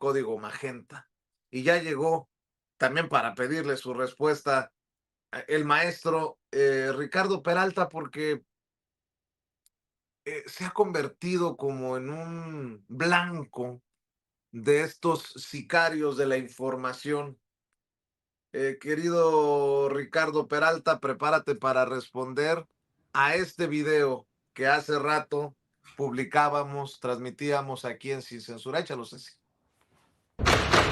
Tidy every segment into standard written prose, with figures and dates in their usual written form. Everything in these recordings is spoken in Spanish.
Código Magenta. Y ya llegó también para pedirle su respuesta el maestro Ricardo Peralta, porque se ha convertido como en un blanco de estos sicarios de la información. Querido Ricardo Peralta, prepárate para responder a este video que hace rato publicábamos, transmitíamos aquí en Sin Censura. Échalo, Ceci.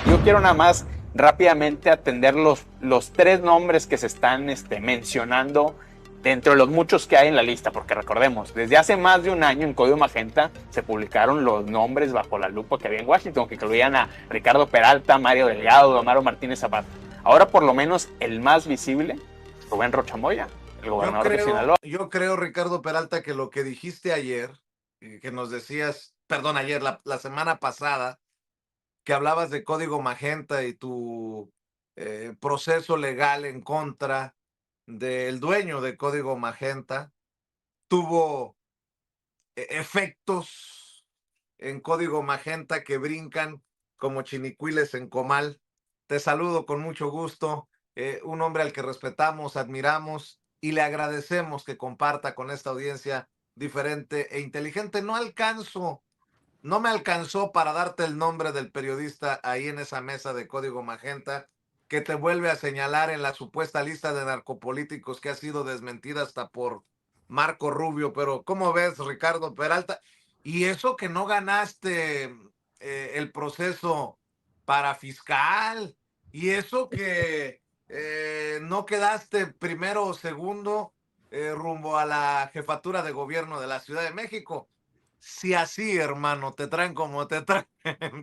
Yo quiero nada más rápidamente atender los tres nombres que se están mencionando dentro de los muchos que hay en la lista, porque recordemos, desde hace más de un año en Código Magenta se publicaron los nombres bajo la lupa que había en Washington, que incluían a Ricardo Peralta, Mario Delgado, Amaro Martínez Zapata. Ahora por lo menos el más visible, Rubén Rocha Moya, el gobernador de Sinaloa. Yo creo, Ricardo Peralta, que lo que dijiste ayer, que nos decías, perdón, ayer, la semana pasada, que hablabas de Código Magenta y tu proceso legal en contra del dueño de Código Magenta, tuvo efectos en Código Magenta que brincan como chinicuiles en comal. Te saludo con mucho gusto, un hombre al que respetamos, admiramos y le agradecemos que comparta con esta audiencia diferente e inteligente. No me alcanzó para darte el nombre del periodista ahí en esa mesa de Código Magenta que te vuelve a señalar en la supuesta lista de narcopolíticos que ha sido desmentida hasta por Marco Rubio. Pero ¿cómo ves, Ricardo Peralta? Y eso que no ganaste el proceso para fiscal, y eso que no quedaste primero o segundo rumbo a la jefatura de gobierno de la Ciudad de México. Si así, hermano, te traen como te traen.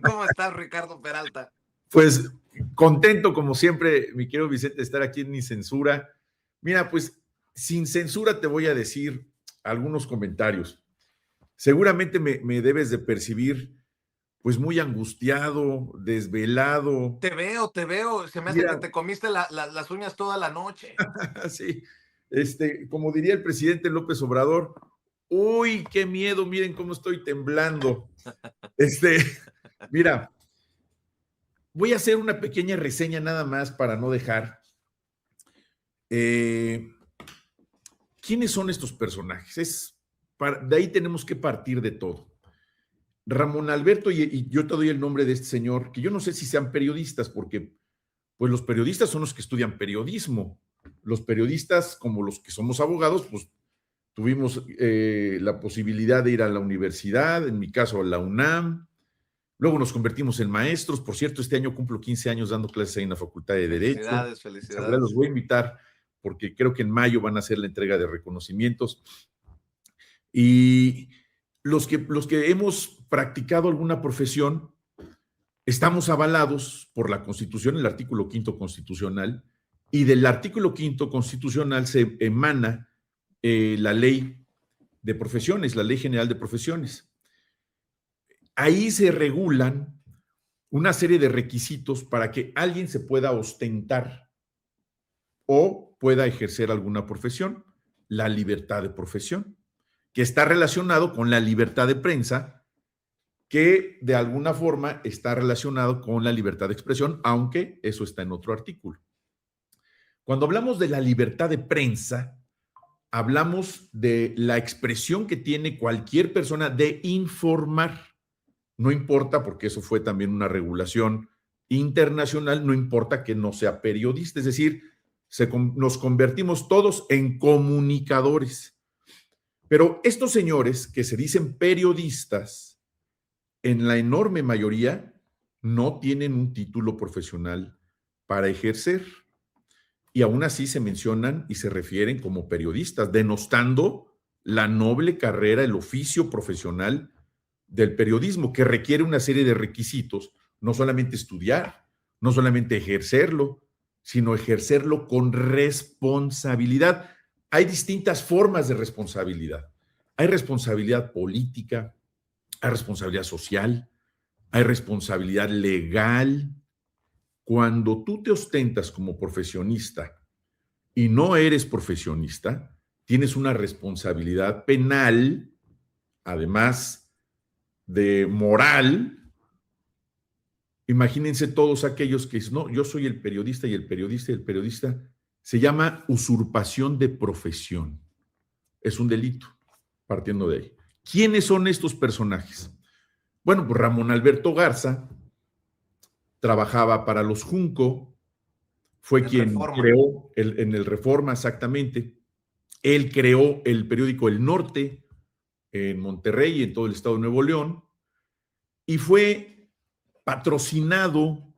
¿Cómo estás, Ricardo Peralta? Pues contento, como siempre, mi querido Vicente, de estar aquí en Sin Censura. Mira, pues sin censura te voy a decir algunos comentarios. Seguramente me debes de percibir pues muy angustiado, desvelado. Te veo. Se me hace que te comiste las uñas toda la noche. Sí, como diría el presidente López Obrador, uy, qué miedo, miren cómo estoy temblando. Mira, voy a hacer una pequeña reseña nada más para no dejar. ¿Quiénes son estos personajes? De ahí tenemos que partir de todo. Ramón Alberto, y yo te doy el nombre de este señor, que yo no sé si sean periodistas, porque pues los periodistas son los que estudian periodismo. Los periodistas, como los que somos abogados, pues tuvimos la posibilidad de ir a la universidad, en mi caso a la UNAM, luego nos convertimos en maestros. Por cierto, este año cumplo 15 años dando clases ahí en la Facultad de Derecho. Felicidades. Los voy a invitar porque creo que en mayo van a hacer la entrega de reconocimientos. Y los que hemos practicado alguna profesión, estamos avalados por la Constitución, el artículo 5º constitucional, y del artículo 5º constitucional se emana la ley de profesiones, la Ley General de Profesiones. Ahí se regulan una serie de requisitos para que alguien se pueda ostentar o pueda ejercer alguna profesión. La libertad de profesión, que está relacionado con la libertad de prensa, que de alguna forma está relacionado con la libertad de expresión, aunque eso está en otro artículo. Cuando hablamos de la libertad de prensa, hablamos de la expresión que tiene cualquier persona de informar. No importa, porque eso fue también una regulación internacional, no importa que no sea periodista, es decir, nos convertimos todos en comunicadores. Pero estos señores que se dicen periodistas, en la enorme mayoría, no tienen un título profesional para ejercer. Y aún así se mencionan y se refieren como periodistas, denostando la noble carrera, el oficio profesional del periodismo, que requiere una serie de requisitos, no solamente estudiar, no solamente ejercerlo, sino ejercerlo con responsabilidad. Hay distintas formas de responsabilidad. Hay responsabilidad política, hay responsabilidad social, hay responsabilidad legal. Cuando tú te ostentas como profesionista y no eres profesionista, tienes una responsabilidad penal, además de moral, Imagínense todos aquellos que dicen, no, yo soy el periodista y el periodista y el periodista. Se llama usurpación de profesión. Es un delito, partiendo de ahí. ¿Quiénes son estos personajes? Bueno, pues Ramón Alberto Garza trabajaba para los Junco, fue quien creó en el Reforma, exactamente. Él creó el periódico El Norte en Monterrey y en todo el estado de Nuevo León, y fue patrocinado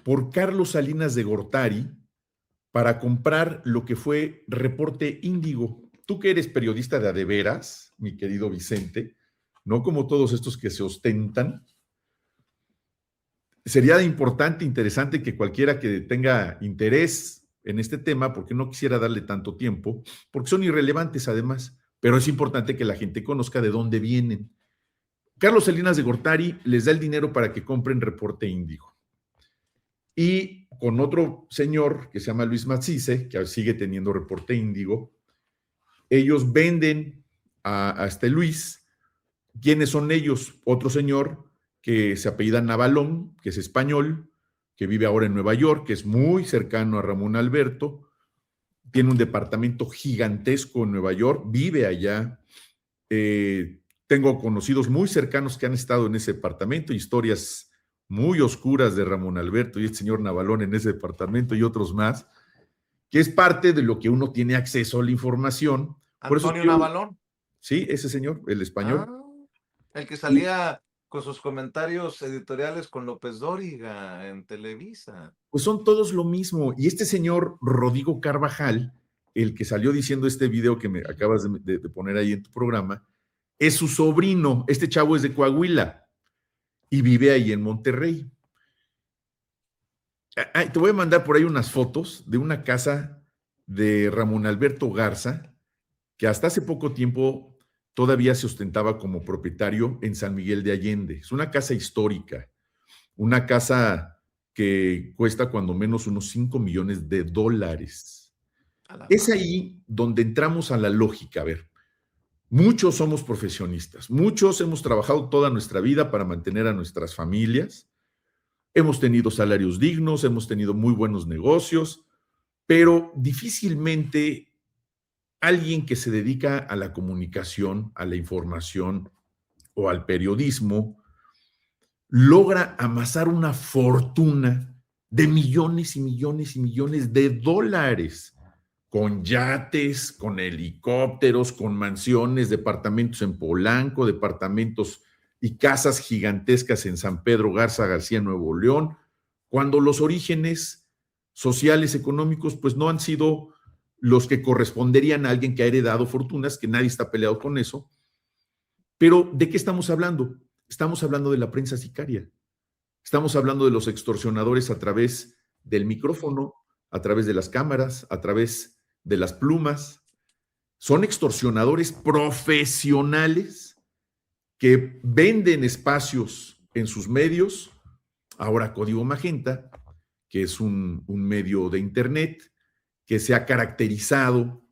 por Carlos Salinas de Gortari para comprar lo que fue Reporte Índigo. Tú que eres periodista de a de veras, mi querido Vicente, no como todos estos que se ostentan, sería importante, interesante que cualquiera que tenga interés en este tema, porque no quisiera darle tanto tiempo, porque son irrelevantes además, pero es importante que la gente conozca de dónde vienen. Carlos Salinas de Gortari les da el dinero para que compren Reporte Índigo. Y con otro señor que se llama Luis Macice, que sigue teniendo Reporte Índigo, ellos venden a este Luis. ¿Quiénes son ellos? Otro señor que se apellida Navalón, que es español, que vive ahora en Nueva York, que es muy cercano a Ramón Alberto, tiene un departamento gigantesco en Nueva York, vive allá. Tengo conocidos muy cercanos que han estado en ese departamento, historias muy oscuras de Ramón Alberto y el señor Navalón en ese departamento y otros más, que es parte de lo que uno tiene acceso a la información. Antonio Navalón. Sí, ese señor, el español. El que salía con sus comentarios editoriales con López Dóriga en Televisa. Pues son todos lo mismo. Y este señor Rodrigo Carvajal, el que salió diciendo este video que me acabas de poner ahí en tu programa, es su sobrino. Este chavo es de Coahuila y vive ahí en Monterrey. Te voy a mandar por ahí unas fotos de una casa de Ramón Alberto Garza, que hasta hace poco tiempo todavía se ostentaba como propietario en San Miguel de Allende. Es una casa histórica, una casa que cuesta cuando menos unos $5 millones. Es ahí donde entramos a la lógica. A ver, muchos somos profesionistas, muchos hemos trabajado toda nuestra vida para mantener a nuestras familias, hemos tenido salarios dignos, hemos tenido muy buenos negocios, pero difícilmente alguien que se dedica a la comunicación, a la información o al periodismo logra amasar una fortuna de millones y millones y millones de dólares, con yates, con helicópteros, con mansiones, departamentos en Polanco, departamentos y casas gigantescas en San Pedro Garza García, Nuevo León, cuando los orígenes sociales, económicos, pues no han sido los que corresponderían a alguien que ha heredado fortunas, que nadie está peleado con eso. Pero, ¿de qué estamos hablando? Estamos hablando de la prensa sicaria. Estamos hablando de los extorsionadores a través del micrófono, a través de las cámaras, a través de las plumas. Son extorsionadores profesionales que venden espacios en sus medios. Ahora Código Magenta, que es un medio de internet que se ha caracterizado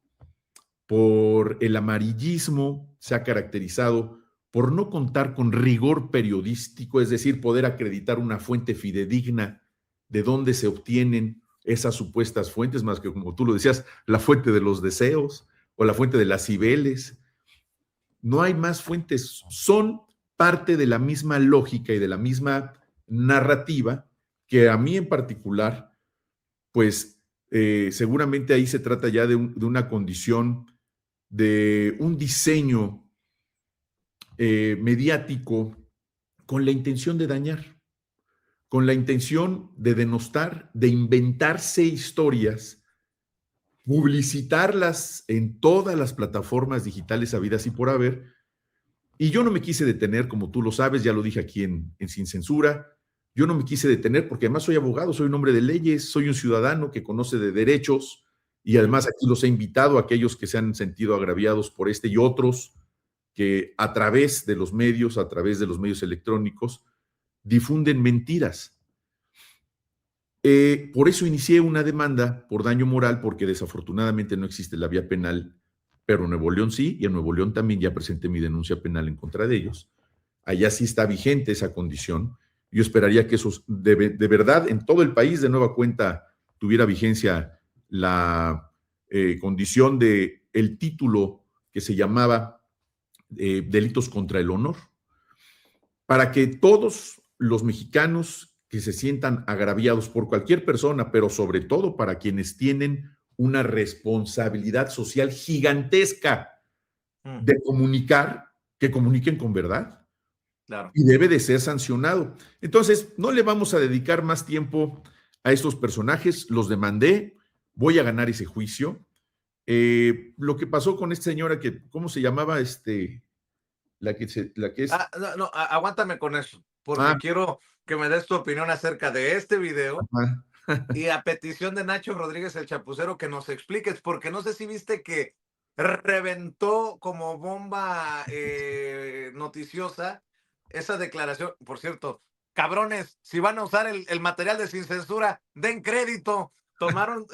por el amarillismo, se ha caracterizado por no contar con rigor periodístico, es decir, poder acreditar una fuente fidedigna de dónde se obtienen esas supuestas fuentes, más que, como tú lo decías, la fuente de los deseos o la fuente de las Cibeles. No hay más fuentes, son parte de la misma lógica y de la misma narrativa que a mí en particular, pues seguramente ahí se trata ya de una condición, de un diseño mediático con la intención de dañar, con la intención de denostar, de inventarse historias, publicitarlas en todas las plataformas digitales habidas y por haber. Y yo no me quise detener, como tú lo sabes, ya lo dije aquí en Sin Censura. Yo no me quise detener porque además soy abogado, soy un hombre de leyes, soy un ciudadano que conoce de derechos y además aquí los he invitado a aquellos que se han sentido agraviados por este y otros que a través de los medios, a través de los medios electrónicos, difunden mentiras. Por eso inicié una demanda por daño moral, porque desafortunadamente no existe la vía penal, pero en Nuevo León sí, y en Nuevo León también ya presenté mi denuncia penal en contra de ellos. Allá sí está vigente esa condición. Yo esperaría que eso de verdad en todo el país de nueva cuenta tuviera vigencia la condición de el título que se llamaba delitos contra el honor, para que todos los mexicanos que se sientan agraviados por cualquier persona, pero sobre todo para quienes tienen una responsabilidad social gigantesca de comunicar, que comuniquen con verdad. Claro. Y debe de ser sancionado. Entonces, no le vamos a dedicar más tiempo a estos personajes, los demandé, voy a ganar ese juicio. Lo que pasó con esta señora que, ¿cómo se llamaba? La que es... No, aguántame con eso, porque quiero que me des tu opinión acerca de este video y a petición de Nacho Rodríguez el Chapucero que nos expliques, porque no sé si viste que reventó como bomba noticiosa esa declaración. Por cierto, cabrones, si van a usar el material de Sin Censura, den crédito. Tomaron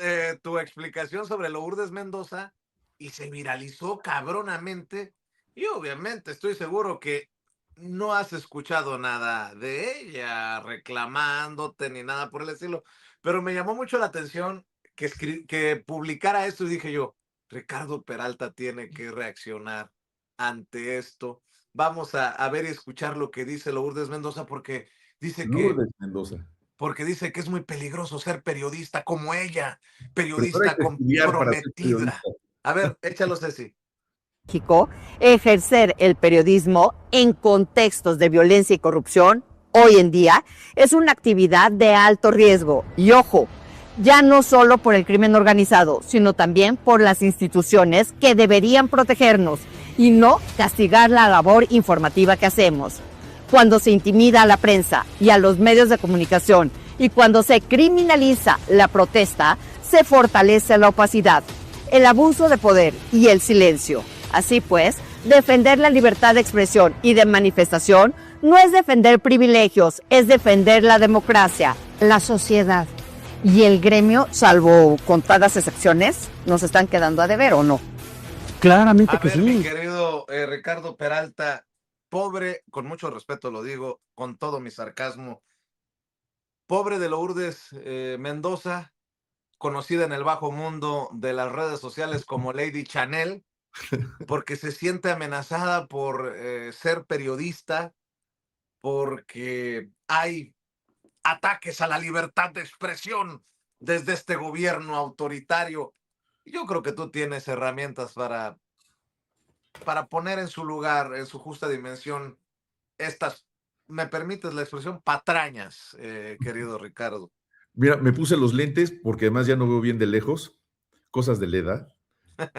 tu explicación sobre Lourdes Mendoza y se viralizó cabronamente. Y obviamente estoy seguro que no has escuchado nada de ella reclamándote ni nada por el estilo. Pero me llamó mucho la atención que publicara esto y dije yo, Ricardo Peralta tiene que reaccionar ante esto. Vamos a ver y escuchar lo que dice Lourdes Mendoza porque dice Lourdes Mendoza. Porque dice que es muy peligroso ser periodista como ella, periodista comprometida. A ver, échalo, Ceci. México, ejercer el periodismo en contextos de violencia y corrupción hoy en día es una actividad de alto riesgo. Y ojo, ya no solo por el crimen organizado, sino también por las instituciones que deberían protegernos y no castigar la labor informativa que hacemos. Cuando se intimida a la prensa y a los medios de comunicación y cuando se criminaliza la protesta, se fortalece la opacidad, el abuso de poder y el silencio. Así pues, defender la libertad de expresión y de manifestación no es defender privilegios, es defender la democracia, la sociedad. Y el gremio, salvo contadas excepciones, nos están quedando a deber, ¿o no? Claramente que sí. Mi querido Ricardo Peralta, pobre, con mucho respeto lo digo, con todo mi sarcasmo, pobre de Lourdes Mendoza, conocida en el bajo mundo de las redes sociales como Lady Chanel, porque se siente amenazada por ser periodista, porque hay ataques a la libertad de expresión desde este gobierno autoritario. Yo creo que tú tienes herramientas para poner en su lugar, en su justa dimensión, estas, me permites la expresión, patrañas, querido Ricardo. Mira, me puse los lentes porque además ya no veo bien de lejos, cosas de la edad,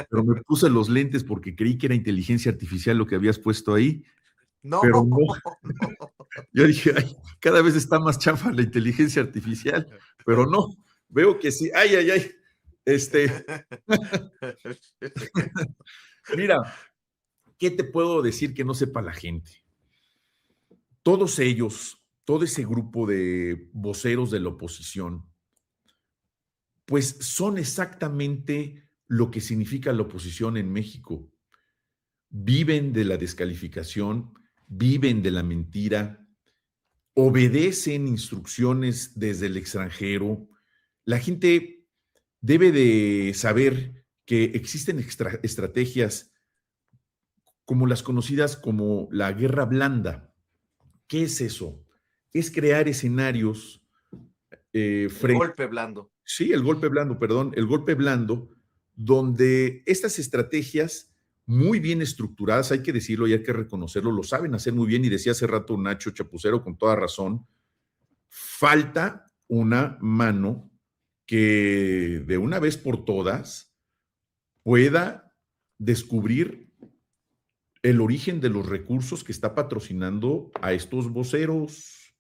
pero me puse los lentes porque creí que era inteligencia artificial lo que habías puesto ahí. No, pero no. Yo dije, ay, cada vez está más chafa la inteligencia artificial, pero no, veo que sí. Ay. Mira, ¿qué te puedo decir que no sepa la gente? Todos ellos, todo ese grupo de voceros de la oposición, pues son exactamente lo que significa la oposición en México. Viven de la descalificación, viven de la mentira, obedecen instrucciones desde el extranjero. La gente debe de saber que existen estrategias como las conocidas como la guerra blanda. ¿Qué es eso? Es crear escenarios el golpe blando. Sí, el golpe blando, perdón, el golpe blando, donde estas estrategias muy bien estructuradas, hay que decirlo y hay que reconocerlo, lo saben hacer muy bien, y decía hace rato Nacho Chapucero con toda razón, falta una mano que de una vez por todas pueda descubrir el origen de los recursos que está patrocinando a estos voceros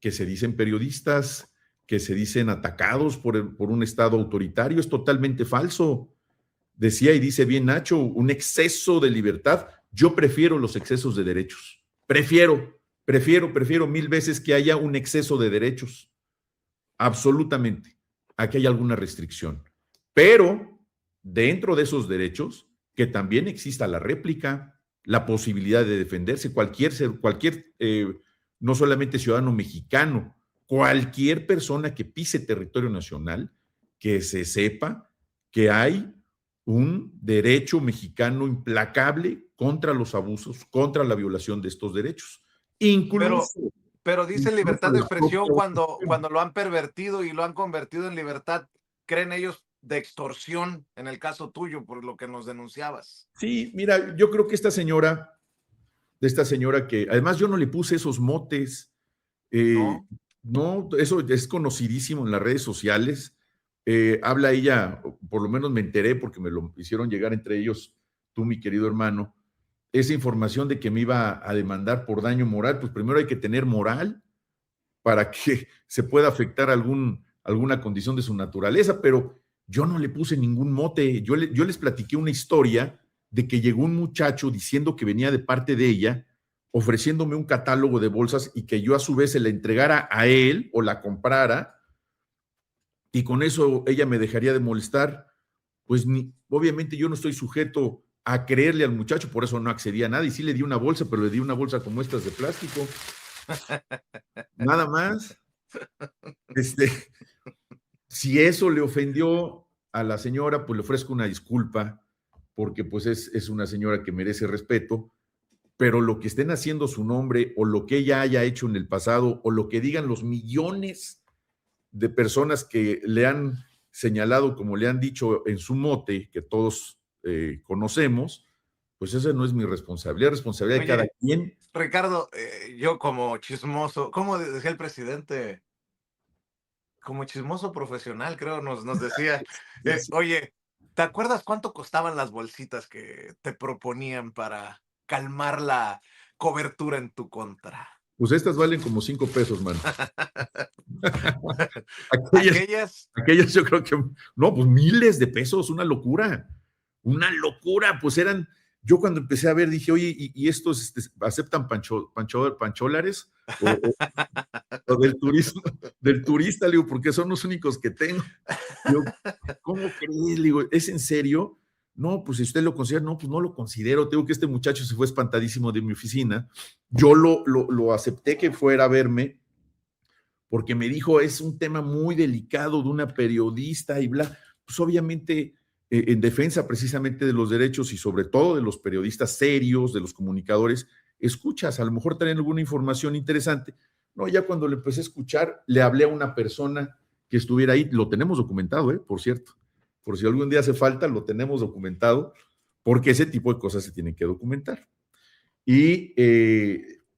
que se dicen periodistas, que se dicen atacados por un Estado autoritario. Es totalmente falso. Decía y dice bien Nacho, un exceso de libertad. Yo prefiero los excesos de derechos. Prefiero 1000 veces que haya un exceso de derechos. Absolutamente. Aquí hay alguna restricción. Pero dentro de esos derechos, que también exista la réplica, la posibilidad de defenderse, cualquier no solamente ciudadano mexicano, cualquier persona que pise territorio nacional, que se sepa que hay un derecho mexicano implacable contra los abusos, contra la violación de estos derechos. Incluso, pero dice incluso libertad de la expresión propia oposición. cuando lo han pervertido y lo han convertido en libertad, creen ellos de extorsión, en el caso tuyo, por lo que nos denunciabas. Sí, mira, yo creo que esta señora que además yo no le puse esos motes, eh, ¿No? no, eso es conocidísimo en las redes sociales. Habla ella, por lo menos me enteré porque me lo hicieron llegar entre ellos, tú, mi querido hermano, esa información de que me iba a demandar por daño moral. Pues primero hay que tener moral para que se pueda afectar alguna condición de su naturaleza, pero yo no le puse ningún mote. Yo les platiqué una historia de que llegó un muchacho diciendo que venía de parte de ella, ofreciéndome un catálogo de bolsas y que yo a su vez se la entregara a él o la comprara, y con eso ella me dejaría de molestar. Pues obviamente yo no estoy sujeto a creerle al muchacho, por eso no accedí a nada, y sí le di una bolsa, pero le di una bolsa como estas de plástico, nada más. Este, si eso le ofendió a la señora, pues le ofrezco una disculpa, porque pues es una señora que merece respeto, pero lo que estén haciendo su nombre o lo que ella haya hecho en el pasado o lo que digan los millones de personas que le han señalado, como le han dicho en su mote, que todos conocemos, pues esa no es mi responsabilidad, es responsabilidad de cada Oye, quien. Ricardo, yo como chismoso, ¿cómo decía el presidente? Como chismoso profesional, creo, nos decía, oye, ¿te acuerdas cuánto costaban las bolsitas que te proponían para calmar la cobertura en tu contra? Pues estas valen como 5 pesos, mano. Aquellas, Aquellas, aquellas yo creo que, no, pues miles de pesos, una locura, pues eran, yo cuando empecé a ver dije, oye, ¿y estos aceptan pancholares o del turismo, del turista? Le digo, porque son los únicos que tengo. Le digo, ¿cómo crees? Le digo, ¿es en serio? No, pues si usted lo considera, no, pues no lo considero. Tengo que este muchacho se fue espantadísimo de mi oficina. Yo lo acepté que fuera a verme porque me dijo, es un tema muy delicado de una periodista y bla. Pues obviamente en defensa precisamente de los derechos y sobre todo de los periodistas serios, de los comunicadores, escuchas, a lo mejor traen alguna información interesante. No, ya cuando le empecé a escuchar, le hablé a una persona que estuviera ahí, lo tenemos documentado, por cierto, por si algún día hace falta, lo tenemos documentado, porque ese tipo de cosas se tienen que documentar. Y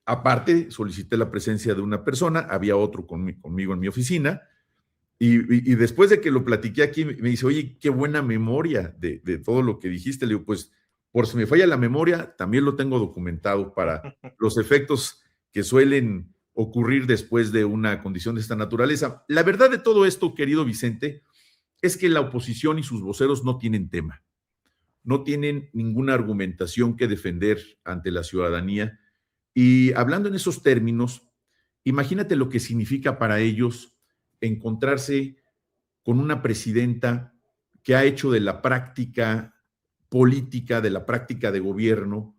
aparte, solicité la presencia de una persona, había otro conmigo en mi oficina, y después de que lo platiqué aquí, me dice, oye, qué buena memoria de todo lo que dijiste. Le digo, pues, por si me falla la memoria, también lo tengo documentado para los efectos que suelen ocurrir después de una condición de esta naturaleza. La verdad de todo esto, querido Vicente, es que la oposición y sus voceros no tienen tema, no tienen ninguna argumentación que defender ante la ciudadanía. Y hablando en esos términos, imagínate lo que significa para ellos encontrarse con una presidenta que ha hecho de la práctica política, de la práctica de gobierno,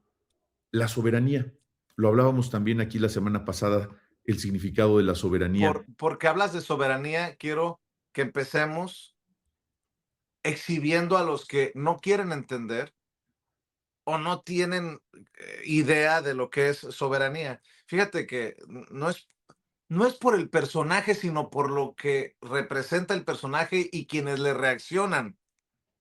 la soberanía. Lo hablábamos también aquí la semana pasada, el significado de la soberanía. porque hablas de soberanía, quiero que empecemos exhibiendo a los que no quieren entender o no tienen idea de lo que es soberanía. Fíjate que no es por el personaje, sino por lo que representa el personaje y quienes le reaccionan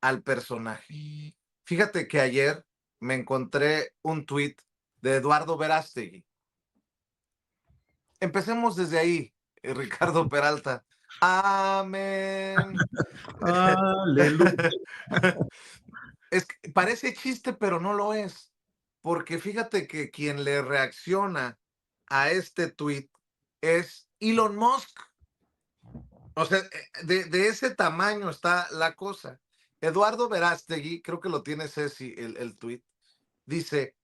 al personaje. Fíjate que ayer me encontré un tuit de Eduardo Verástegui. Empecemos desde ahí, Ricardo Peralta. Amén. Aleluya. Parece chiste, pero no lo es. Porque fíjate que quien le reacciona a este tuit es Elon Musk. O sea, de ese tamaño está la cosa. Eduardo Verástegui, creo que lo tiene Ceci, el tuit, dice,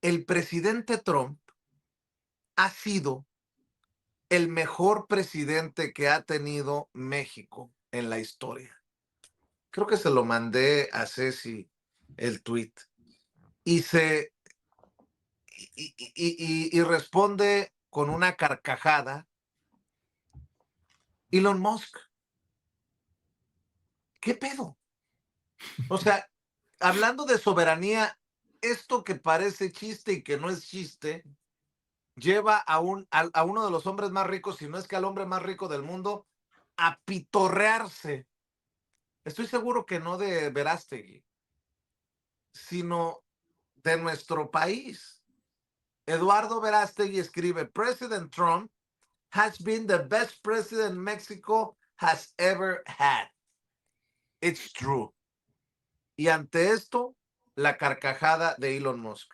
el presidente Trump ha sido el mejor presidente que ha tenido México en la historia. Creo que se lo mandé a Ceci el tuit. Y y responde con una carcajada. Elon Musk, ¿qué pedo? O sea, hablando de soberanía, esto que parece chiste y que no es chiste, lleva a uno de los hombres más ricos, si no es que al hombre más rico del mundo, a pitorrearse. Estoy seguro que no de Verástegui, sino de nuestro país. Eduardo Verástegui escribe: President Trump has been the best president Mexico has ever had. It's true. Y ante esto, la carcajada de Elon Musk.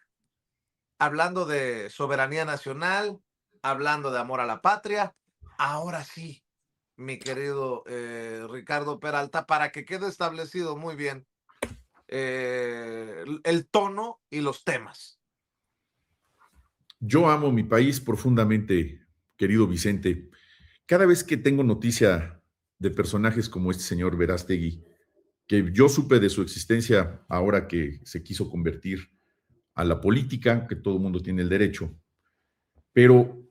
Hablando de soberanía nacional, hablando de amor a la patria. Ahora sí, mi querido Ricardo Peralta, para que quede establecido muy bien el tono y los temas. Yo amo mi país profundamente, querido Vicente. Cada vez que tengo noticia de personajes como este señor Verástegui, que yo supe de su existencia ahora que se quiso convertir a la política, que todo el mundo tiene el derecho, pero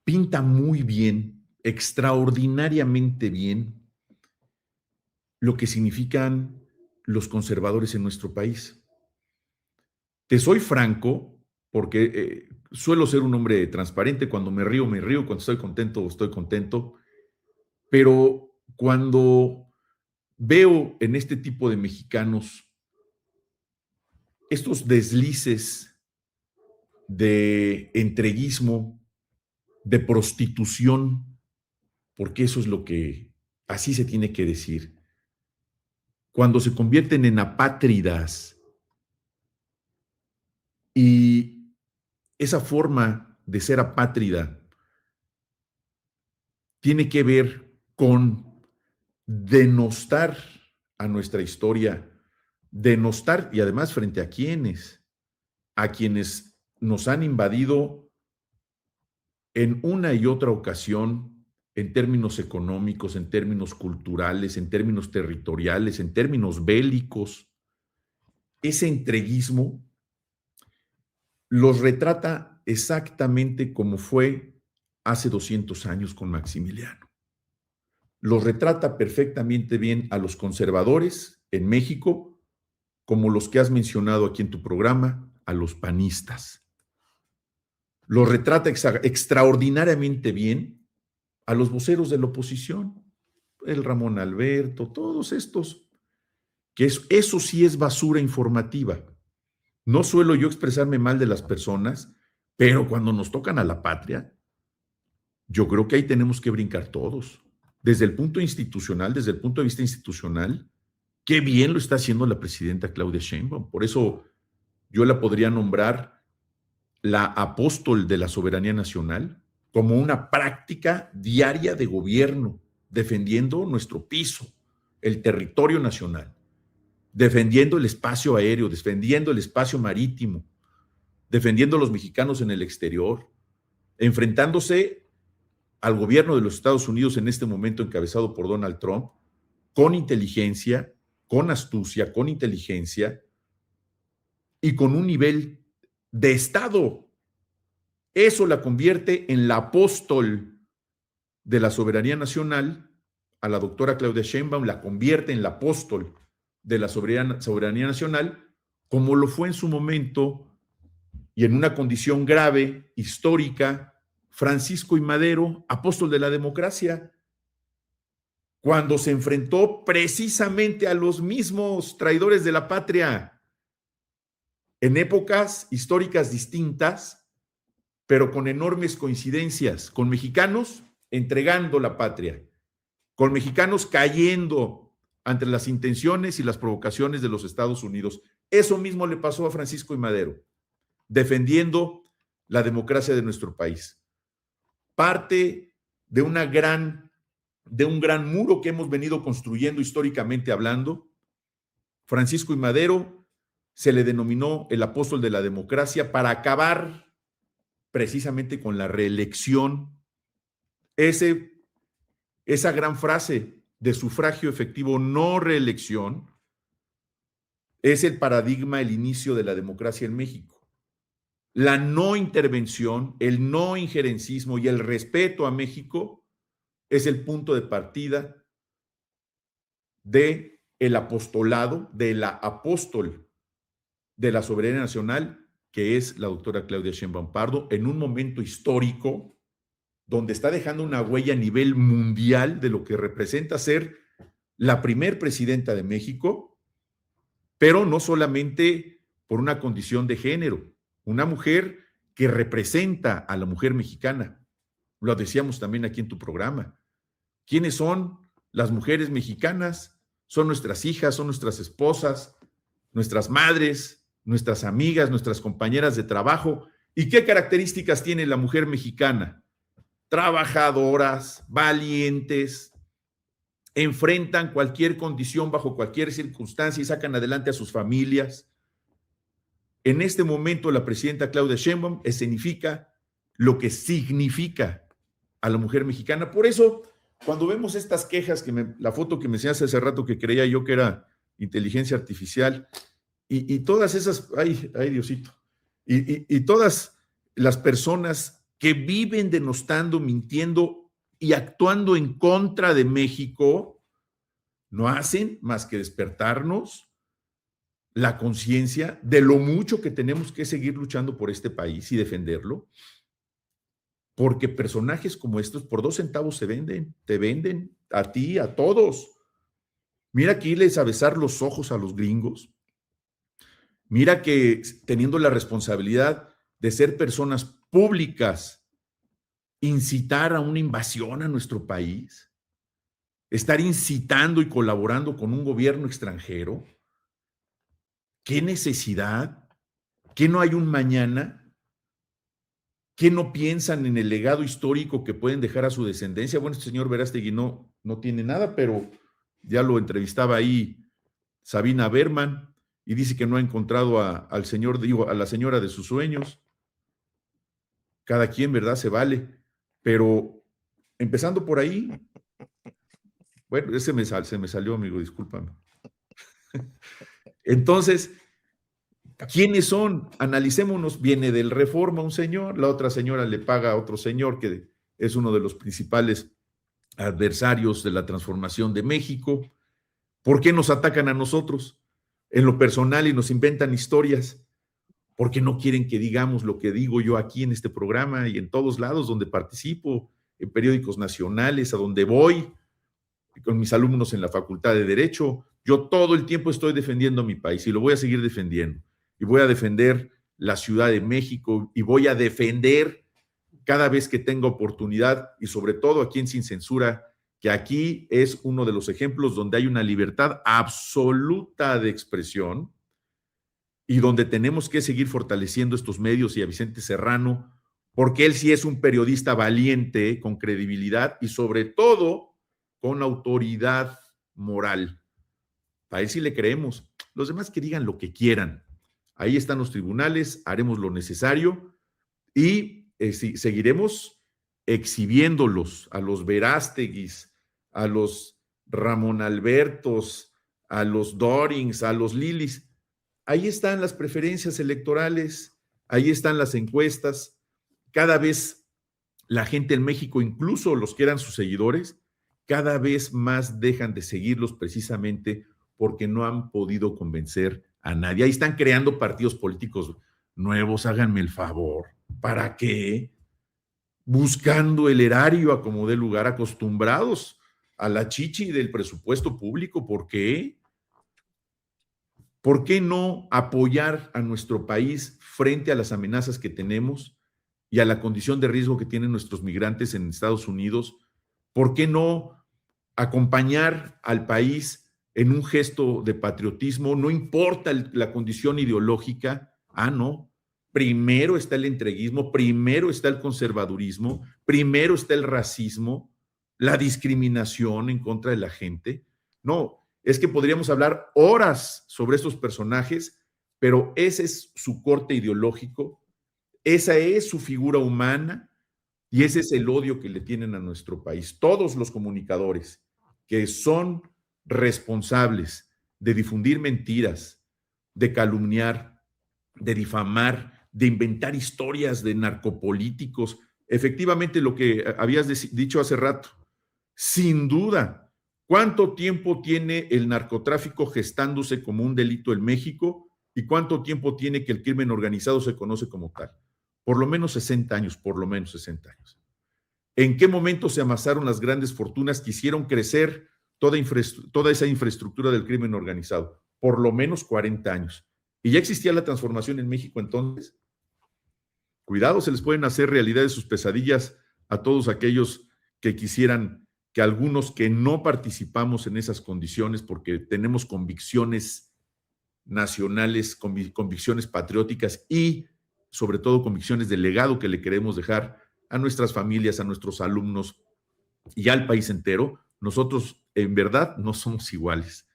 pinta muy bien, extraordinariamente bien, lo que significan los conservadores en nuestro país. Te soy franco, porque suelo ser un hombre transparente. Cuando me río, cuando estoy contento, pero cuando veo en este tipo de mexicanos estos deslices de entreguismo, de prostitución, porque eso es lo que así se tiene que decir, cuando se convierten en apátridas y esa forma de ser apátrida tiene que ver con denostar a nuestra historia, denostar y además frente a quienes nos han invadido en una y otra ocasión en términos económicos, en términos culturales, en términos territoriales, en términos bélicos. Ese entreguismo los retrata exactamente como fue hace 200 años con Maximiliano. Los retrata perfectamente bien a los conservadores en México, como los que has mencionado aquí en tu programa, a los panistas. Los retrata extraordinariamente bien a los voceros de la oposición, el Ramón Alberto, todos estos, que eso sí es basura informativa. No suelo yo expresarme mal de las personas, pero cuando nos tocan a la patria, yo creo que ahí tenemos que brincar todos. Desde el punto institucional, desde el punto de vista institucional, qué bien lo está haciendo la presidenta Claudia Sheinbaum. Por eso yo la podría nombrar la apóstol de la soberanía nacional, como una práctica diaria de gobierno, defendiendo nuestro piso, el territorio nacional, defendiendo el espacio aéreo, defendiendo el espacio marítimo, defendiendo a los mexicanos en el exterior, enfrentándose al gobierno de los Estados Unidos en este momento encabezado por Donald Trump, con inteligencia, con astucia, con inteligencia y con un nivel de Estado. Eso la convierte en la apóstol de la soberanía nacional. A la doctora Claudia Sheinbaum la convierte en la apóstol de la soberanía nacional, como lo fue en su momento y en una condición grave, histórica, Francisco I. Madero, apóstol de la democracia, cuando se enfrentó precisamente a los mismos traidores de la patria, en épocas históricas distintas, pero con enormes coincidencias, con mexicanos entregando la patria, con mexicanos cayendo ante las intenciones y las provocaciones de los Estados Unidos. Eso mismo le pasó a Francisco I. Madero, defendiendo la democracia de nuestro país. Parte de un gran muro que hemos venido construyendo históricamente hablando. Francisco I. Madero se le denominó el apóstol de la democracia para acabar precisamente con la reelección. Esa gran frase de sufragio efectivo, no reelección, es el paradigma, el inicio de la democracia en México. la no intervención, el no injerencismo y el respeto a México es el punto de partida de el apostolado, de la apóstol de la soberanía nacional, que es la doctora Claudia Sheinbaum Pardo, en un momento histórico donde está dejando una huella a nivel mundial de lo que representa ser la primer presidenta de México, pero no solamente por una condición de género, una mujer que representa a la mujer mexicana. Lo decíamos también aquí en tu programa. ¿Quiénes son las mujeres mexicanas? Son nuestras hijas, son nuestras esposas, nuestras madres, nuestras amigas, nuestras compañeras de trabajo. ¿Y qué características tiene la mujer mexicana? Trabajadoras, valientes, enfrentan cualquier condición bajo cualquier circunstancia y sacan adelante a sus familias. En este momento, la presidenta Claudia Sheinbaum escenifica lo que significa a la mujer mexicana. Por eso, cuando vemos estas quejas, la foto que me enseñaste hace rato que creía yo que era inteligencia artificial, y todas esas, ay Diosito, y todas las personas que viven denostando, mintiendo y actuando en contra de México, no hacen más que despertarnos la conciencia de lo mucho que tenemos que seguir luchando por este país y defenderlo, porque personajes como estos por 2 centavos se venden, te venden a ti, a todos. Mira que irles a besar los ojos a los gringos. Mira que teniendo la responsabilidad de ser personas públicas, incitar a una invasión a nuestro país, estar incitando y colaborando con un gobierno extranjero. ¿Qué necesidad? ¿Qué no hay un mañana? ¿Qué no piensan en el legado histórico que pueden dejar a su descendencia? Bueno, este señor Verástegui no tiene nada, pero ya lo entrevistaba ahí Sabina Berman y dice que no ha encontrado a la señora de sus sueños. Cada quien, ¿verdad? Se vale. Pero empezando por ahí, bueno, se me salió, amigo, discúlpame. Entonces, ¿quiénes son? Analicémonos. Viene del Reforma un señor, la otra señora le paga a otro señor que es uno de los principales adversarios de la transformación de México. ¿Por qué nos atacan a nosotros en lo personal y nos inventan historias? Porque no quieren que digamos lo que digo yo aquí en este programa y en todos lados donde participo, en periódicos nacionales, a donde voy, con mis alumnos en la Facultad de Derecho. Yo todo el tiempo estoy defendiendo a mi país y lo voy a seguir defendiendo. Y voy a defender la Ciudad de México y voy a defender cada vez que tenga oportunidad y sobre todo aquí en Sin Censura, que aquí es uno de los ejemplos donde hay una libertad absoluta de expresión y donde tenemos que seguir fortaleciendo estos medios y a Vicente Serrano, porque él sí es un periodista valiente, con credibilidad y sobre todo con autoridad moral. A él sí le creemos. Los demás que digan lo que quieran. Ahí están los tribunales, haremos lo necesario y seguiremos exhibiéndolos a los Verásteguis, a los Ramón Albertos, a los Dorings, a los Lilis. Ahí están las preferencias electorales, ahí están las encuestas. Cada vez la gente en México, incluso los que eran sus seguidores, cada vez más dejan de seguirlos precisamente porque no han podido convencer a nadie. Ahí están creando partidos políticos nuevos, háganme el favor. ¿Para qué? Buscando el erario a como dé lugar, acostumbrados a la chichi del presupuesto público. ¿Por qué? ¿Por qué no apoyar a nuestro país frente a las amenazas que tenemos y a la condición de riesgo que tienen nuestros migrantes en Estados Unidos? ¿Por qué no acompañar al país en un gesto de patriotismo? No importa la condición ideológica. No. Primero está el entreguismo, primero está el conservadurismo, primero está el racismo, la discriminación en contra de la gente. No, es que podríamos hablar horas sobre estos personajes, pero ese es su corte ideológico, esa es su figura humana y ese es el odio que le tienen a nuestro país. Todos los comunicadores que son responsables de difundir mentiras, de calumniar, de difamar, de inventar historias de narcopolíticos. Efectivamente, lo que habías dicho hace rato, sin duda, ¿cuánto tiempo tiene el narcotráfico gestándose como un delito en México y cuánto tiempo tiene que el crimen organizado se conoce como tal? Por lo menos 60 años, por lo menos 60 años. ¿En qué momento se amasaron las grandes fortunas que hicieron crecer toda esa infraestructura del crimen organizado? Por lo menos 40 años. ¿Y ya existía la transformación en México entonces? Cuidado, se les pueden hacer realidad sus pesadillas a todos aquellos que quisieran que algunos que no participamos en esas condiciones porque tenemos convicciones nacionales, convicciones patrióticas y sobre todo convicciones de legado que le queremos dejar a nuestras familias, a nuestros alumnos y al país entero. Nosotros en verdad no somos iguales.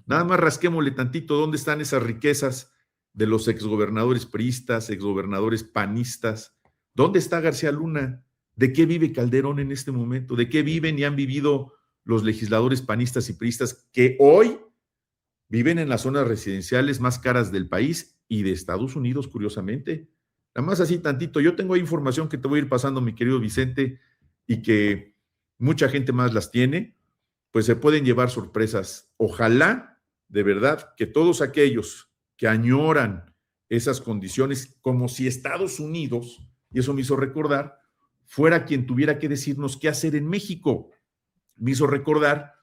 Nada más rasquémosle tantito dónde están esas riquezas de los exgobernadores priistas, exgobernadores panistas. ¿Dónde está García Luna? ¿De qué vive Calderón en este momento? ¿De qué viven y han vivido los legisladores panistas y priistas que hoy viven en las zonas residenciales más caras del país y de Estados Unidos, curiosamente? Nada más así tantito. Yo tengo información que te voy a ir pasando, mi querido Vicente, y que mucha gente más las tiene, pues se pueden llevar sorpresas. Ojalá, de verdad, que todos aquellos que añoran esas condiciones, como si Estados Unidos, y eso me hizo recordar, fuera quien tuviera que decirnos qué hacer en México. Me hizo recordar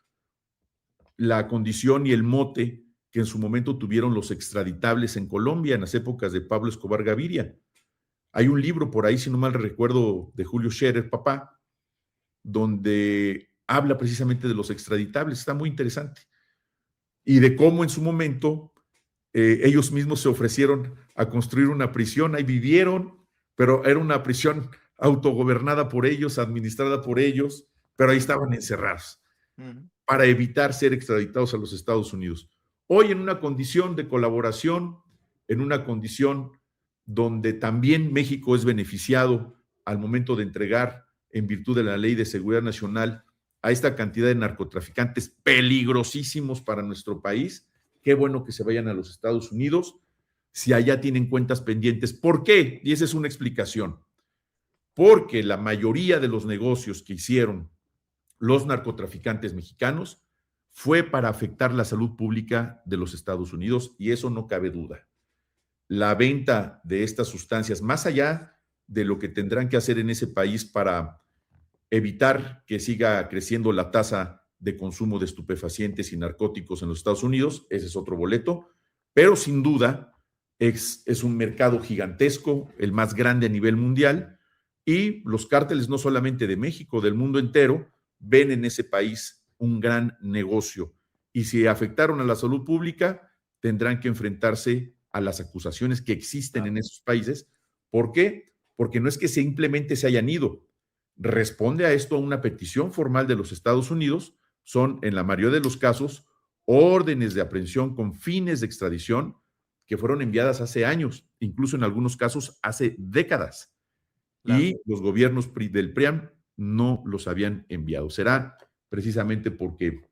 la condición y el mote que en su momento tuvieron los extraditables en Colombia en las épocas de Pablo Escobar Gaviria. Hay un libro por ahí, si no mal recuerdo, de Julio Scherer, papá, donde habla precisamente de los extraditables. Está muy interesante. Y de cómo en su momento ellos mismos se ofrecieron a construir una prisión, ahí vivieron, pero era una prisión autogobernada por ellos, administrada por ellos, pero ahí estaban encerrados para evitar ser extraditados a los Estados Unidos. Hoy en una condición de colaboración, en una condición donde también México es beneficiado al momento de entregar, en virtud de la Ley de Seguridad Nacional, a esta cantidad de narcotraficantes peligrosísimos para nuestro país. Qué bueno que se vayan a los Estados Unidos si allá tienen cuentas pendientes. ¿Por qué? Y esa es una explicación. Porque la mayoría de los negocios que hicieron los narcotraficantes mexicanos fue para afectar la salud pública de los Estados Unidos, y eso no cabe duda. La venta de estas sustancias, más allá de lo que tendrán que hacer en ese país para evitar que siga creciendo la tasa de consumo de estupefacientes y narcóticos en los Estados Unidos, ese es otro boleto, pero sin duda es un mercado gigantesco, el más grande a nivel mundial, y los cárteles no solamente de México, del mundo entero, ven en ese país un gran negocio, y si afectaron a la salud pública, tendrán que enfrentarse a las acusaciones que existen en esos países. ¿Por qué? Porque no es que simplemente se hayan ido. Responde a esto a una petición formal de los Estados Unidos. Son, en la mayoría de los casos, órdenes de aprehensión con fines de extradición que fueron enviadas hace años, incluso en algunos casos hace décadas. Claro. Y los gobiernos del PRIAM no los habían enviado. Será precisamente porque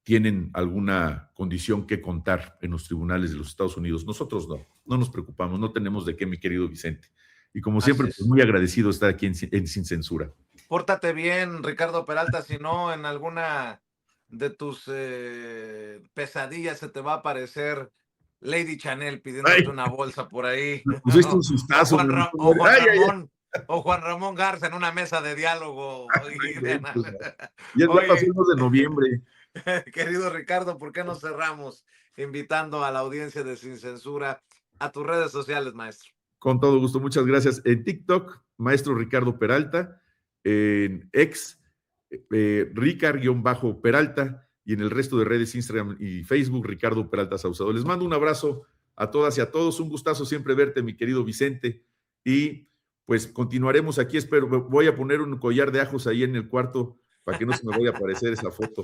tienen alguna condición que contar en los tribunales de los Estados Unidos. Nosotros no nos preocupamos, no tenemos de qué, mi querido Vicente. Y como siempre, pues muy agradecido estar aquí en Sin Censura. Pórtate bien, Ricardo Peralta, si no, en alguna de tus pesadillas se te va a aparecer Lady Chanel pidiéndote una bolsa por ahí. Pusiste un sustazo. O Juan Ramón Garza en una mesa de diálogo. Ya pasamos de noviembre. Querido Ricardo, ¿por qué no cerramos invitando a la audiencia de Sin Censura a tus redes sociales, maestro? Con todo gusto, muchas gracias. En TikTok, maestro Ricardo Peralta, en X, Ricard-Peralta, y en el resto de redes, Instagram y Facebook, Ricardo Peralta Saucedo. Les mando un abrazo a todas y a todos. Un gustazo siempre verte, mi querido Vicente. Y pues continuaremos aquí. Espero, voy a poner un collar de ajos ahí en el cuarto para que no se me vaya a aparecer esa foto.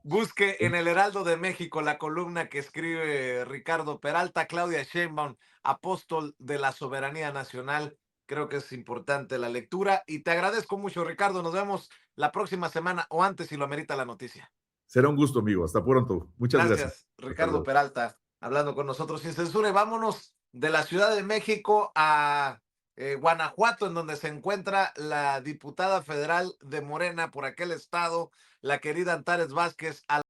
Busque en el Heraldo de México la columna que escribe Ricardo Peralta, Claudia Sheinbaum, apóstol de la soberanía nacional. Creo que es importante la lectura y te agradezco mucho, Ricardo. Nos vemos la próxima semana o antes si lo amerita la noticia. Será un gusto, amigo. Hasta pronto. Muchas gracias. Ricardo Peralta, hablando con nosotros Sin Censura. Y vámonos de la Ciudad de México a Guanajuato, en donde se encuentra la diputada federal de Morena por aquel estado, la querida Antares Vázquez.